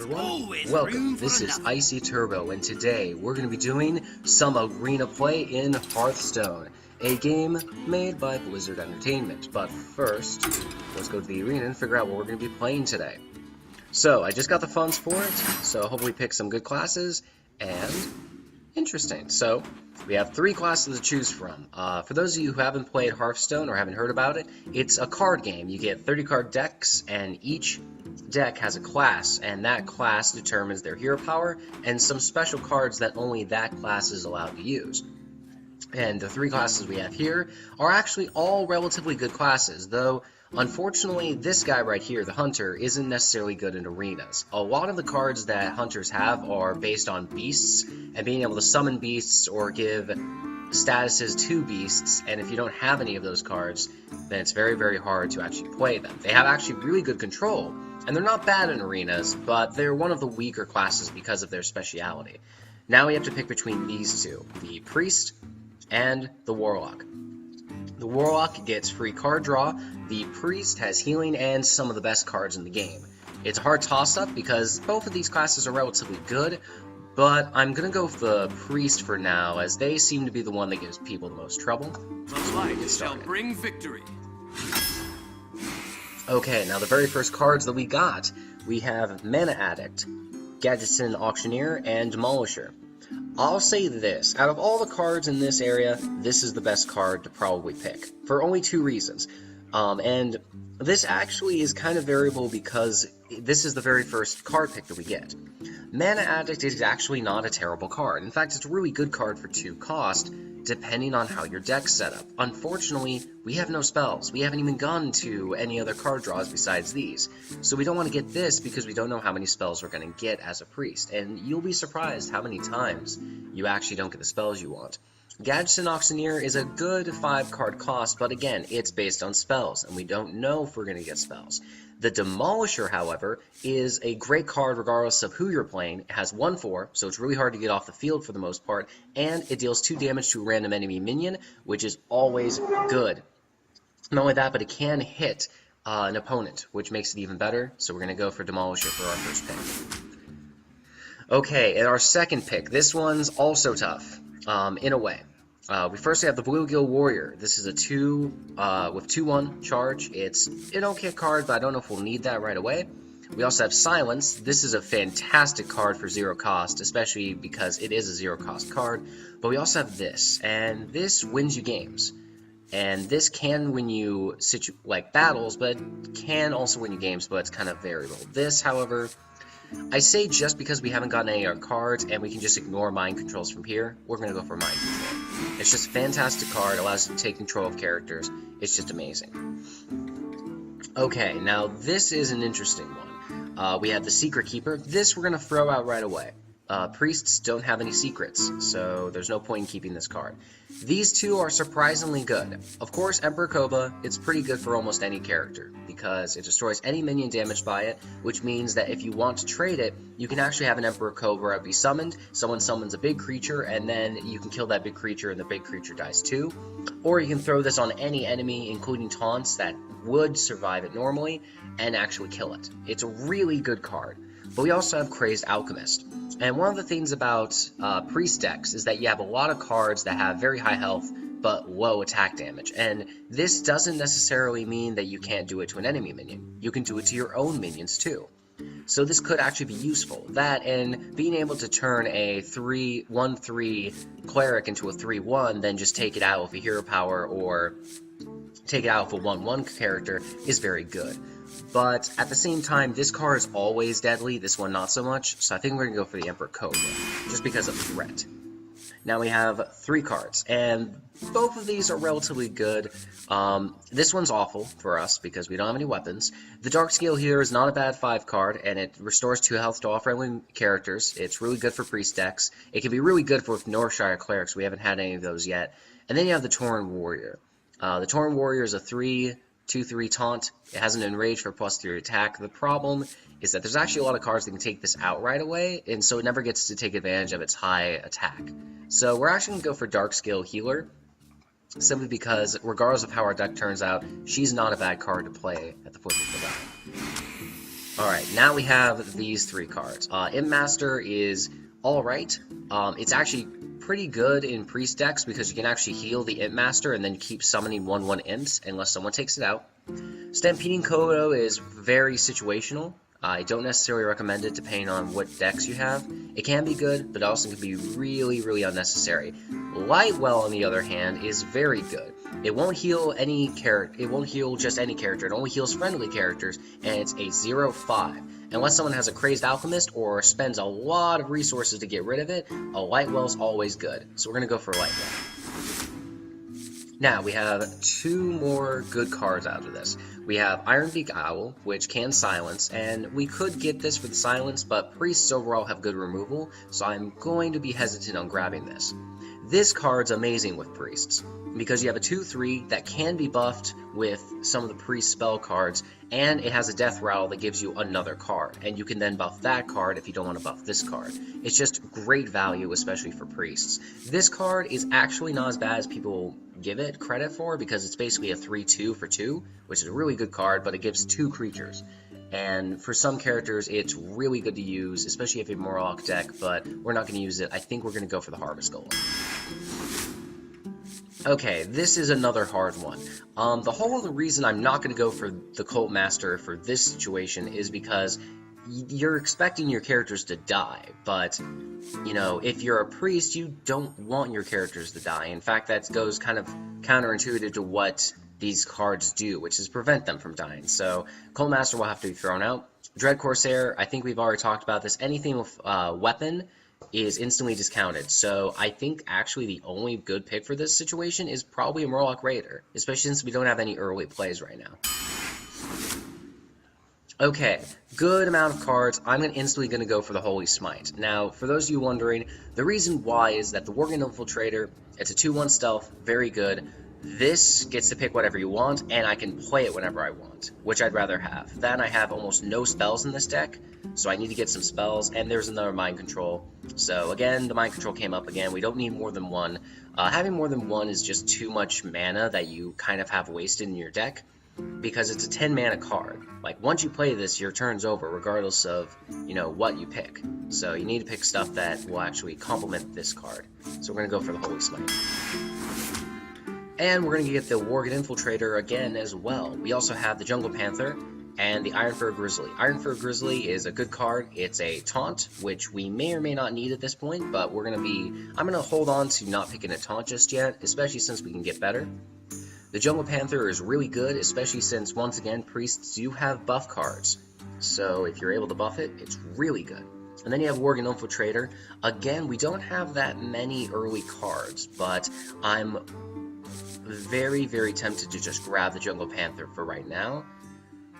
everyone, welcome. This is Icy Turbo, and today we're going to be doing some arena play in Hearthstone, a game made by Blizzard Entertainment. But first, let's go to the arena and figure out what we're going to be playing today. So, I just got the funds for it, so hopefully pick some good classes, and interesting. So, we have 3 classes to choose from. For those of you who haven't played Hearthstone or haven't heard about it, it's a card game. You get 30 card decks, and each deck has a class, and that class determines their hero power and some special cards that only that class is allowed to use. And the 3 classes we have here are actually all relatively good classes, though unfortunately this guy right here, the Hunter, isn't necessarily good in arenas. A lot of the cards that Hunters have are based on beasts and being able to summon beasts or give statuses to beasts, and if you don't have any of those cards, then it's very, very hard to actually play them. They have actually really good control, and they're not bad in arenas, but they're one of the weaker classes because of their speciality. Now we have to pick between these two, the Priest and the Warlock. The Warlock gets free card draw, the Priest has healing and some of the best cards in the game. It's a hard toss-up because both of these classes are relatively good, but I'm going to go with the Priest for now, as they seem to be the one that gives people the most trouble. The light shall bring victory. Okay, now the very first cards that we have Mana Addict, Gadgetzan Auctioneer, and Demolisher. I'll say this, out of all the cards in this area, this is the best card to probably pick, for only 2 reasons. And this actually is kind of variable because this is the very first card pick that we get. Mana Addict is actually not a terrible card. In fact, it's a really good card for 2 cost, depending on how your deck's set up. Unfortunately, we have no spells. We haven't even gone to any other card draws besides these. So we don't want to get this because we don't know how many spells we're going to get as a Priest. And you'll be surprised how many times you actually don't get the spells you want. Gadgetzan Auctioneer is a good 5 card cost, but again, it's based on spells, and we don't know if we're going to get spells. The Demolisher, however, is a great card regardless of who you're playing. It has 1/4, so it's really hard to get off the field for the most part, and it deals 2 damage to a random enemy minion, which is always good. Not only that, but it can hit an opponent, which makes it even better, so we're going to go for Demolisher for our first pick. Okay, and our second pick, this one's also tough, in a way. We first have the Bluegill Warrior. This is a 2 with 2/1 charge. It's an okay card, but I don't know if we'll need that right away. We also have Silence. This is a fantastic card for 0 cost, especially because it is a 0 cost card. But we also have this, and this wins you games. And this can win you battles, but it can also win you games, but it's kind of variable. This, however, I say just because we haven't gotten any of our cards and we can just ignore mind controls from here, we're going to go for mind control. It's just a fantastic card, allows you to take control of characters. It's just amazing. Okay, now this is an interesting one. We have the Secret Keeper. This we're going to throw out right away. Priests don't have any secrets, so there's no point in keeping this card. These 2 are surprisingly good. Of course, Emperor Cobra, it's pretty good for almost any character, because it destroys any minion damaged by it, which means that if you want to trade it, you can actually have an Emperor Cobra be summoned, someone summons a big creature, and then you can kill that big creature, and the big creature dies too. Or you can throw this on any enemy, including taunts, that would survive it normally, and actually kill it. It's a really good card. But we also have Crazed Alchemist. And one of the things about Priest decks is that you have a lot of cards that have very high health but low attack damage. And this doesn't necessarily mean that you can't do it to an enemy minion. You can do it to your own minions too. So this could actually be useful. That and being able to turn a 1/3 cleric into a 3/1, then just take it out with a hero power or take it out with a 1/1 character is very good. But at the same time, this card is always deadly, this one not so much, so I think we're going to go for the Emperor Cobra, just because of threat. Now we have 3 cards, and both of these are relatively good. This one's awful for us, because we don't have any weapons. The Darkscale here is not a bad 5 card, and it restores 2 health to all friendly characters. It's really good for Priest decks. It can be really good for Northshire Clerics, we haven't had any of those yet. And then you have the Tauren Warrior. The Tauren Warrior is a 2/3 taunt. It has an enrage for +3 attack. The problem is that there's actually a lot of cards that can take this out right away, and so it never gets to take advantage of its high attack. So we're actually going to go for Darkscale Healer, simply because regardless of how our deck turns out, she's not a bad card to play at the point of the battle. Alright, now we have these 3 cards. Imp Master is alright. It's actually pretty good in Priest decks because you can actually heal the Imp Master and then keep summoning 1/1 Imps unless someone takes it out. Stampeding Kodo is very situational. I don't necessarily recommend it depending on what decks you have. It can be good, but it also can be really, really unnecessary. Lightwell, on the other hand, is very good. It won't heal any character. It won't heal just any character. It only heals friendly characters, and it's a 0/5. Unless someone has a Crazed Alchemist or spends a lot of resources to get rid of it, a Lightwell's always good. So we're gonna go for Lightwell. Now, we have 2 more good cards out of this. We have Ironbeak Owl, which can silence, and we could get this for the silence, but priests overall have good removal, so I'm going to be hesitant on grabbing this. This card's amazing with priests, because you have a 2/3 that can be buffed with some of the priest spell cards, and it has a death rattle that gives you another card, and you can then buff that card if you don't want to buff this card. It's just great value, especially for priests. This card is actually not as bad as people give it credit for, because it's basically a 3/2 for 2, which is a really good card, but it gives 2 creatures. And for some characters, it's really good to use, especially if you have a Murloc deck, but we're not going to use it. I think we're going to go for the Harvest Golem. Okay, this is another hard one. The whole other reason I'm not going to go for the Cult Master for this situation is because you're expecting your characters to die, but, you know, if you're a priest, you don't want your characters to die. In fact, that goes kind of counterintuitive to what these cards do, which is prevent them from dying. So, Cult Master will have to be thrown out. Dread Corsair, I think we've already talked about this. Anything with weapon is instantly discounted. So, I think actually the only good pick for this situation is probably a Murloc Raider, especially since we don't have any early plays right now. Okay, good amount of cards. I'm instantly going to go for the Holy Smite. Now, for those of you wondering, the reason why is that the Worgen Infiltrator, it's a 2/1 stealth, very good. This gets to pick whatever you want, and I can play it whenever I want, which I'd rather have. Then I have almost no spells in this deck, so I need to get some spells, and there's another Mind Control. So again, the Mind Control came up again. We don't need more than one. Having more than one is just too much mana that you kind of have wasted in your deck, because it's a 10 mana card. Like, once you play this, your turn's over, regardless of, you know, what you pick. So you need to pick stuff that will actually complement this card. So we're going to go for the Holy Smite. And we're going to get the Worgen Infiltrator again as well. We also have the Jungle Panther and the Ironfur Grizzly. Ironfur Grizzly is a good card. It's a taunt, which we may or may not need at this point, but I'm going to hold on to not picking a taunt just yet, especially since we can get better. The Jungle Panther is really good, especially since, once again, priests do have buff cards. So if you're able to buff it, it's really good. And then you have Worgen Infiltrator. Again, we don't have that many early cards, but I'm very, very tempted to just grab the Jungle Panther for right now.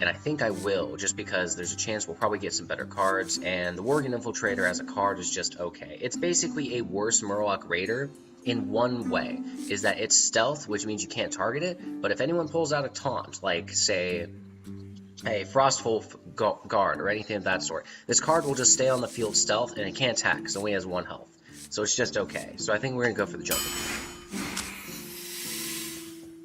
And I think I will, just because there's a chance we'll probably get some better cards, and the Worgen Infiltrator as a card is just okay. It's basically a worse Murloc Raider in one way, is that it's stealth, which means you can't target it, but if anyone pulls out a taunt, like, say, a Frostwolf Guard or anything of that sort, this card will just stay on the field stealth, and it can't attack, because it only has 1 health. So it's just okay. So I think we're going to go for the Jungle.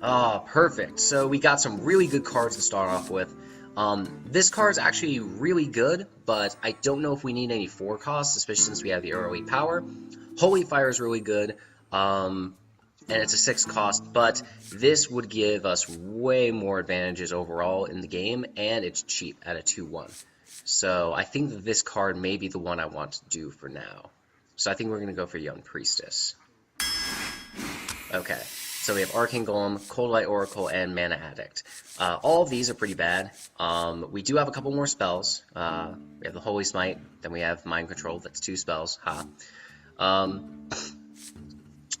Ah, perfect. So we got some really good cards to start off with. This card's actually really good, but I don't know if we need any 4 costs, especially since we have the early power. Holy Fire is really good, and it's a 6 cost, but this would give us way more advantages overall in the game, and it's cheap at a 2/1. So I think that this card may be the one I want to do for now. So I think we're going to go for Young Priestess. Okay. So we have Arcane Golem, Cold Light Oracle, and Mana Addict. All of these are pretty bad. We do have a couple more spells. We have the Holy Smite, then we have Mind Control, that's 2 spells.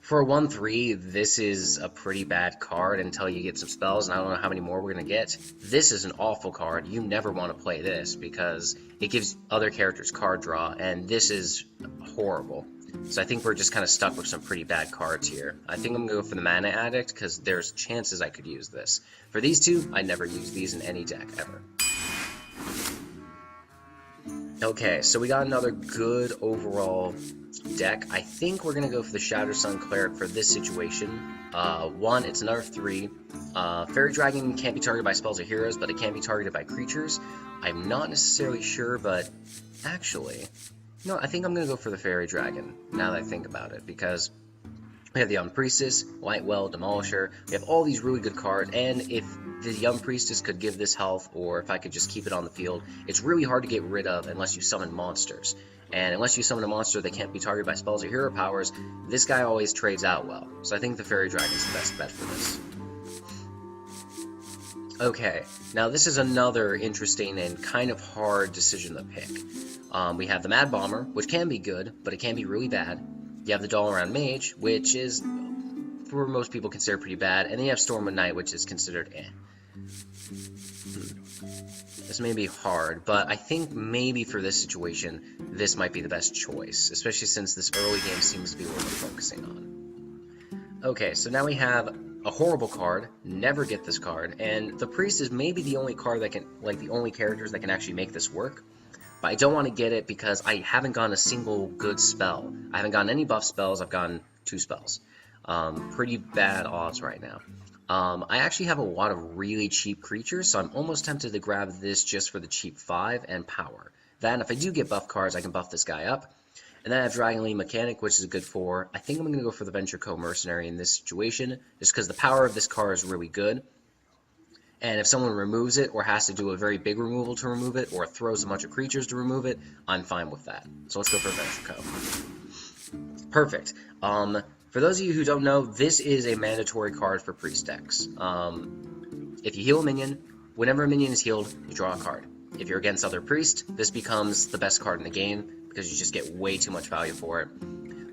For a 1/3, this is a pretty bad card until you get some spells, and I don't know how many more we're going to get. This is an awful card. You never want to play this, because it gives other characters card draw, and this is horrible. So I think we're just kind of stuck with some pretty bad cards here. I think I'm going to go for the Mana Addict, because there's chances I could use this. For these two, I never use these in any deck, ever. Okay, so we got another good overall deck. I think we're going to go for the Shadow Sun Cleric for this situation. One, it's another 3. Fairy Dragon can't be targeted by spells or heroes, but it can be targeted by creatures. I'm not necessarily sure, but actually, no, I think I'm going to go for the Fairy Dragon, now that I think about it, because we have the Young Priestess, Lightwell, Demolisher, we have all these really good cards, and if the Young Priestess could give this health, or if I could just keep it on the field, it's really hard to get rid of unless you summon monsters. And unless you summon a monster that can't be targeted by spells or hero powers, this guy always trades out well. So I think the Fairy Dragon is the best bet for this. Okay, now this is another interesting and kind of hard decision to pick. We have the Mad Bomber, which can be good, but it can be really bad. You have the All-Around Mage, which is, for most people, considered pretty bad. And then you have Stormwind Knight, which is considered eh. This may be hard, but I think maybe for this situation, this might be the best choice, especially since this early game seems to be what we're focusing on. Okay, so now we have a horrible card, never get this card, and the Priest is maybe the only card that can, like the only characters that can actually make this work. But I don't want to get it because I haven't gotten a single good spell. I haven't gotten any buff spells, I've gotten 2 spells. Pretty bad odds right now. I actually have a lot of really cheap creatures, so I'm almost tempted to grab this just for the cheap 5 and power. Then, if I do get buff cards, I can buff this guy up. And then I have Dragonly Mechanic, which is a good 4. I think I'm going to go for the Venture Co. Mercenary in this situation, just because the power of this card is really good. And if someone removes it, or has to do a very big removal to remove it, or throws a bunch of creatures to remove it, I'm fine with that. So let's go for Venture Co. Perfect. For those of you who don't know, this is a mandatory card for Priest decks. If you heal a minion, whenever a minion is healed, you draw a card. If you're against other Priest, this becomes the best card in the game, because you just get way too much value for it.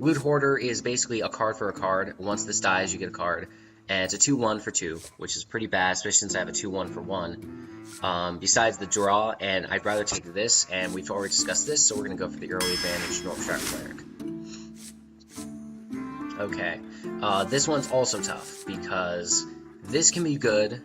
Loot Hoarder is basically a card for a card. Once this dies, you get a card. And it's a 2-1 for 2, which is pretty bad, especially since I have a 2-1 for 1. Besides the draw, and I'd rather take this, and we've already discussed this, so we're going to go for the early advantage Northshire Cleric. Okay, this one's also tough, because this can be good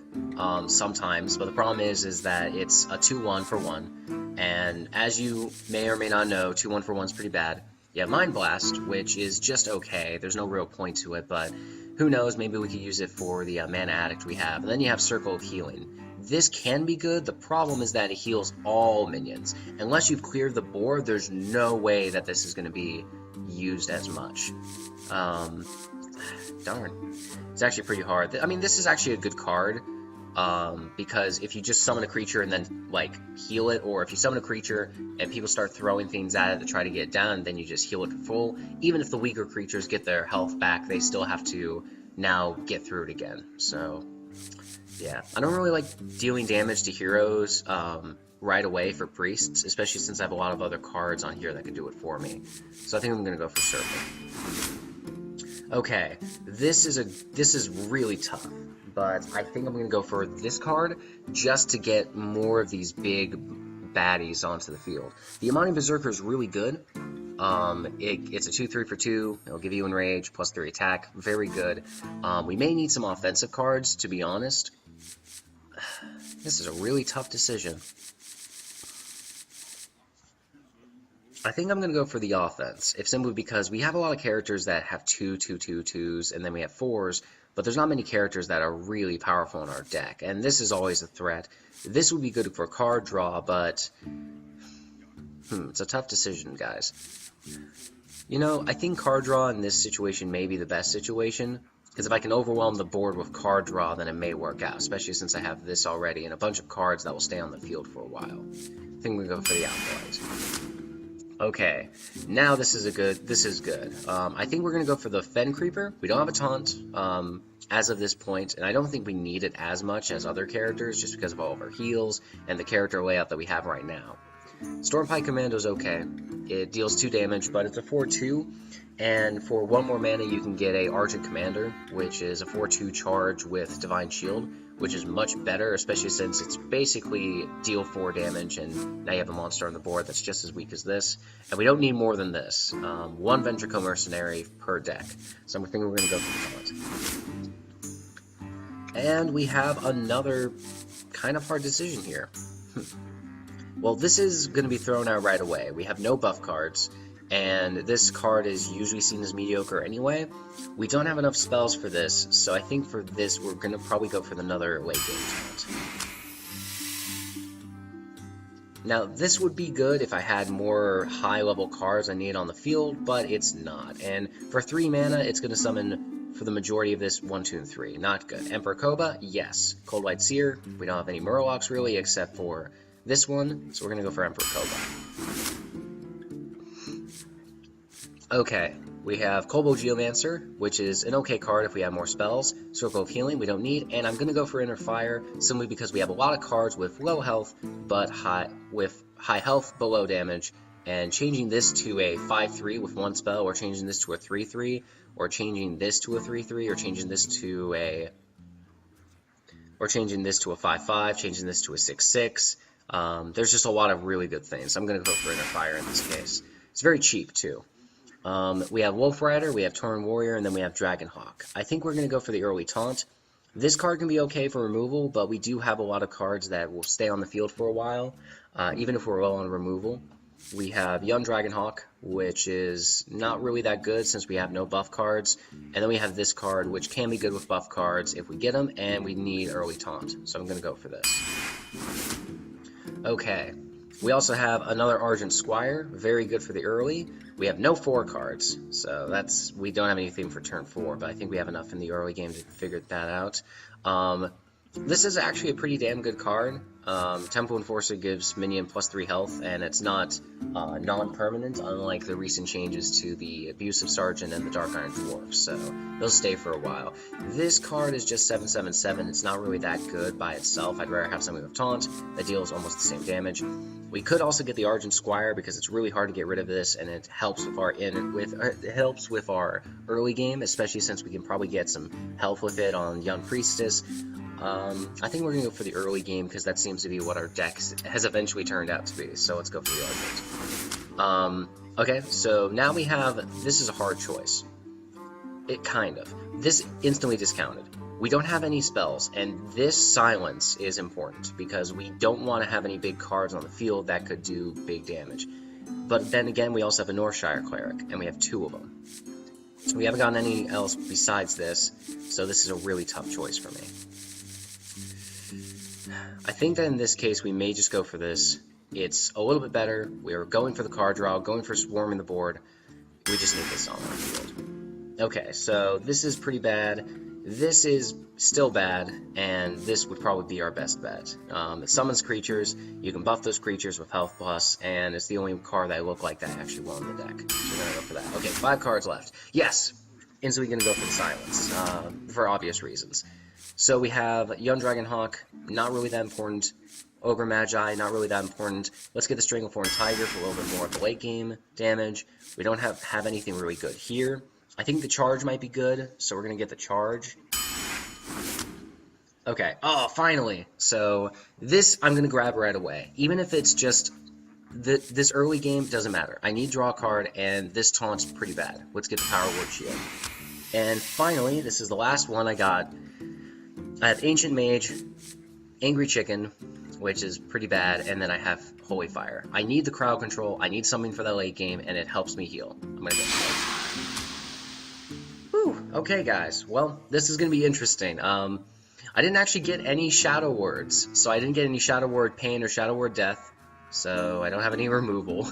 sometimes, but the problem is that it's a 2-1 for 1, and as you may or may not know, 2-1 for 1 is pretty bad. You have Mind Blast, which is just okay, there's no real point to it, but who knows, maybe we could use it for the Mana Addict we have. And then you have Circle of Healing. This can be good, the problem is that it heals all minions. Unless you've cleared the board, there's no way that this is going to be used as much. Darn. It's actually pretty hard. I mean, this is actually a good card, because if you just summon a creature and then, like, heal it, or if you summon a creature and people start throwing things at it to try to get it down, then you just heal it for full. Even if the weaker creatures get their health back, they still have to now get through it again. So, yeah. I don't really like dealing damage to heroes right away for priests, especially since I have a lot of other cards on here that can do it for me. So I think I'm going to go for Serpent. Okay, this is really tough, but I think I'm going to go for this card just to get more of these big baddies onto the field. The Imani Berserker is really good. It's a 2-3 for 2. It'll give you Enrage, plus 3 attack. Very good. We may need some offensive cards, to be honest. This is a really tough decision. I think I'm going to go for the offense, if simply because we have a lot of characters that have 2/2/2/2s, and then we have 4s, but there's not many characters that are really powerful in our deck, and this is always a threat. This would be good for card draw, but it's a tough decision, guys. You know, I think card draw in this situation may be the best situation, because if I can overwhelm the board with card draw, then it may work out, especially since I have this already, and a bunch of cards that will stay on the field for a while. I think we're going to go for the Outlaws. Okay, now this is good. I think we're going to go for the Fen Creeper. We don't have a taunt as of this point, and I don't think we need it as much as other characters just because of all of our heals and the character layout that we have right now. Stormpike Commando is okay. It deals 2 damage, but it's a 4/2, and for 1 more mana you can get a Argent Commander, which is a 4/2 charge with Divine Shield, which is much better, especially since it's basically deal 4 damage, and now you have a monster on the board that's just as weak as this, and we don't need more than this. 1 Venture Co. Mercenary per deck, so I'm thinking we're going to go for the taunt. And we have another kind of hard decision here. Well, this is going to be thrown out right away. We have no buff cards, and this card is usually seen as mediocre anyway. We don't have enough spells for this, so I think for this we're going to probably go for another late game taunt. Now, this would be good if I had more high-level cards I need on the field, but it's not. And for 3 mana, it's going to summon, for the majority of this, 1, 2, and 3. Not good. Emperor Koba, yes. Cold White Seer, we don't have any Murlocs really, except for this one, so we're going to go for Emperor Koba. Okay, we have Kobold Geomancer, which is an okay card if we have more spells. Circle of Healing, we don't need, and I'm going to go for Inner Fire, simply because we have a lot of cards with low health, but high health but low damage, and changing this to a 5-3 with 1 spell, or changing this to a 3-3, or changing this to a 3-3, or changing this to a 5-5, changing this to a 6-6. There's just a lot of really good things. I'm going to go for Inner Fire in this case. It's very cheap, too. We have Wolf Rider, we have Tauren Warrior, and then we have Dragonhawk. I think we're going to go for the early taunt. This card can be okay for removal, but we do have a lot of cards that will stay on the field for a while, even if we're low on removal. We have Young Dragonhawk, which is not really that good since we have no buff cards. And then we have this card, which can be good with buff cards if we get them, and we need early taunt. So I'm going to go for this. Okay, we also have another Argent Squire, very good for the early. We have no 4 cards, so we don't have anything for turn 4, but I think we have enough in the early game to figure that out. This is actually a pretty damn good card. Temple Enforcer gives minion +3 health, and it's not non-permanent, unlike the recent changes to the Abusive Sergeant and the Dark Iron Dwarf, so they'll stay for a while. This card is just 7/7/7. It's not really that good by itself. I'd rather have something with Taunt that deals almost the same damage. We could also get the Argent Squire because it's really hard to get rid of this, and it helps with our early game, especially since we can probably get some health with it on Young Priestess. I think we're going to go for the early game because that seems to be what our deck has eventually turned out to be, so let's go for the Argent. Okay, so now we have, this is a hard choice. This instantly discounted. We don't have any spells, and this silence is important because we don't want to have any big cards on the field that could do big damage. But then again, we also have a Northshire Cleric, and we have 2 of them. We haven't gotten any else besides this, so this is a really tough choice for me. I think that in this case, we may just go for this. It's a little bit better. We're going for the card draw, going for swarming the board. We just need this on our field. Okay, so this is pretty bad. This is still bad, and this would probably be our best bet. It summons creatures. You can buff those creatures with health plus, and it's the only card that I look like that actually won the deck. So we're going to go for that. Okay, 5 cards left. Yes! Instantly going to go for the silence, for obvious reasons. So we have Young Dragonhawk, not really that important. Ogre Magi, not really that important. Let's get the Stranglethorn Tiger for a little bit more of the late game damage. We don't have anything really good here. I think the Charge might be good, so we're going to get the Charge. Okay, oh, finally! So this I'm going to grab right away. Even if it's just this early game, doesn't matter. I need draw a card, and this taunt's pretty bad. Let's get the Power Word Shield. And finally, this is the last one I got. I have Ancient Mage, Angry Chicken, which is pretty bad, and then I have Holy Fire. I need the crowd control, I need something for that late game, and it helps me heal. I'm gonna go for it. Whew, okay guys, well, this is gonna be interesting. I didn't actually get any Shadow Words, so I didn't get any Shadow Word Pain or Shadow Word Death, so I don't have any removal,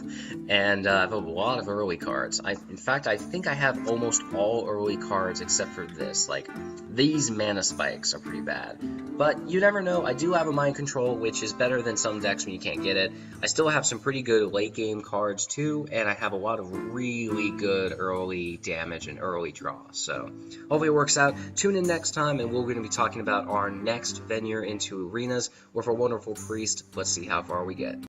and I have a lot of early cards. In fact, I think I have almost all early cards except for this. Like, these mana spikes are pretty bad. But you never know. I do have a Mind Control, which is better than some decks when you can't get it. I still have some pretty good late game cards too, and I have a lot of really good early damage and early draw. So hopefully it works out. Tune in next time, and we're going to be talking about our next venture into arenas with our wonderful priest. Let's see how far we get.